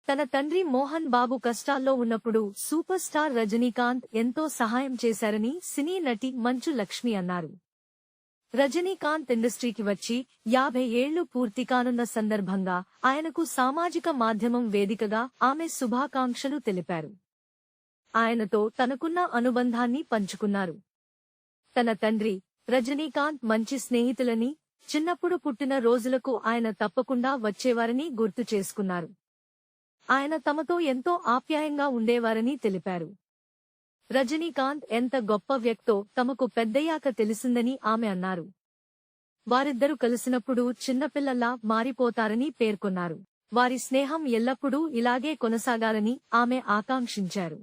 తన తండ్రి మోహన్ బాబు కష్టాల్లో ఉన్నప్పుడు సూపర్ స్టార్ రజనీకాంత్ ఎంతో సహాయం చేశారని సినీ నటి మంచు లక్ష్మి అన్నారు. రజనీకాంత్ ఇండస్ట్రీకి వచ్చి 50 ఏళ్లు పూర్తి కానున్న సందర్భంగా ఆయనకు సామాజిక మాధ్యమం వేదికగా ఆమె శుభాకాంక్షలు తెలిపారు. ఆయనతో తనకున్న అనుబంధాన్ని పంచుకున్నారు. తన తండ్రి రజనీకాంత్ మంచి స్నేహితులని, చిన్నప్పుడు పుట్టిన రోజులకు ఆయన తప్పకుండా వచ్చేవారని గుర్తు చేసుకున్నారు. ఆయన తమతో ఎంతో ఆప్యాయంగా ఉండేవారని తెలిపారు. రజనీకాంత్ ఎంత గొప్ప వ్యక్తో తమకు పెద్దయ్యాక తెలిసిందని ఆమె అన్నారు. వారిద్దరూ కలిసినప్పుడు చిన్నపిల్లల్లా మారిపోతారని పేర్కొన్నారు. వారి స్నేహం ఎల్లప్పుడూ ఇలాగే కొనసాగాలని ఆమె ఆకాంక్షించారు.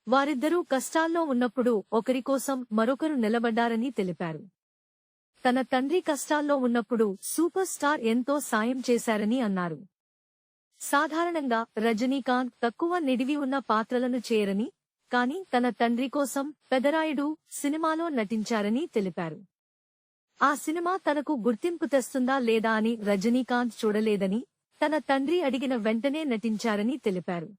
వారిద్దరూ కష్టాల్లో ఉన్నప్పుడు ఒకరికోసం మరొకరు నిలబడ్డారని తెలిపారు. తన తండ్రి కష్టాల్లో ఉన్నప్పుడు సూపర్ స్టార్ ఎంతో సాయం చేశారని అన్నారు. సాధారణంగా రజనీకాంత్ తక్కువ నిడివి ఉన్న పాత్రలను చేయరని, కానీ తన తండ్రి కోసం పెదరాయుడు సినిమాలో నటించారని తెలిపారు. ఆ సినిమా తనకు గుర్తింపు తెస్తుందా లేదా అని రజనీకాంత్ చూడలేదని, తన తండ్రి అడిగిన వెంటనే నటించారని తెలిపారు.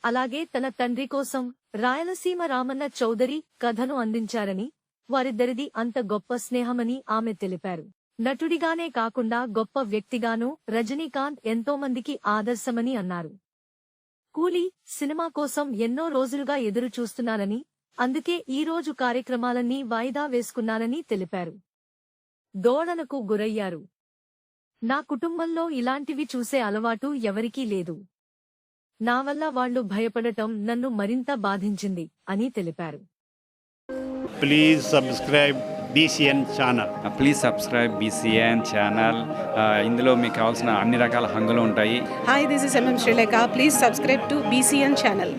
అలాగే తన తండ్రి కోసం రాయలసీమ రామన్న చౌదరి కథను అందించారని, వారిద్దరిది అంత గొప్ప స్నేహమని ఆమె తెలిపారు. నటుడిగానే కాకుండా గొప్ప వ్యక్తిగానూ రజనీకాంత్ ఎంతోమందికి ఆదర్శమని అన్నారు. కూలీ సినిమా కోసం ఎన్నో రోజులుగా ఎదురు చూస్తున్నానని, అందుకే ఈ రోజు కార్యక్రమాలన్నీ వాయిదా వేసుకున్నానని తెలిపారు. దోళనకు గురయ్యారు. నా కుటుంబంలో ఇలాంటివి చూసే అలవాటు ఎవరికీ లేదు. నా వల్ల వాళ్లు భయపడటం నన్ను మరింత బాధించింది అని తెలిపారు. Please subscribe BCN channel. Please subscribe BCN channel. ఇందులో మీకు కావాల్సిన అన్ని రకాల హంగులు ఉంటాయి. Hi, this is MM Sri Lanka. Please subscribe to BCN channel.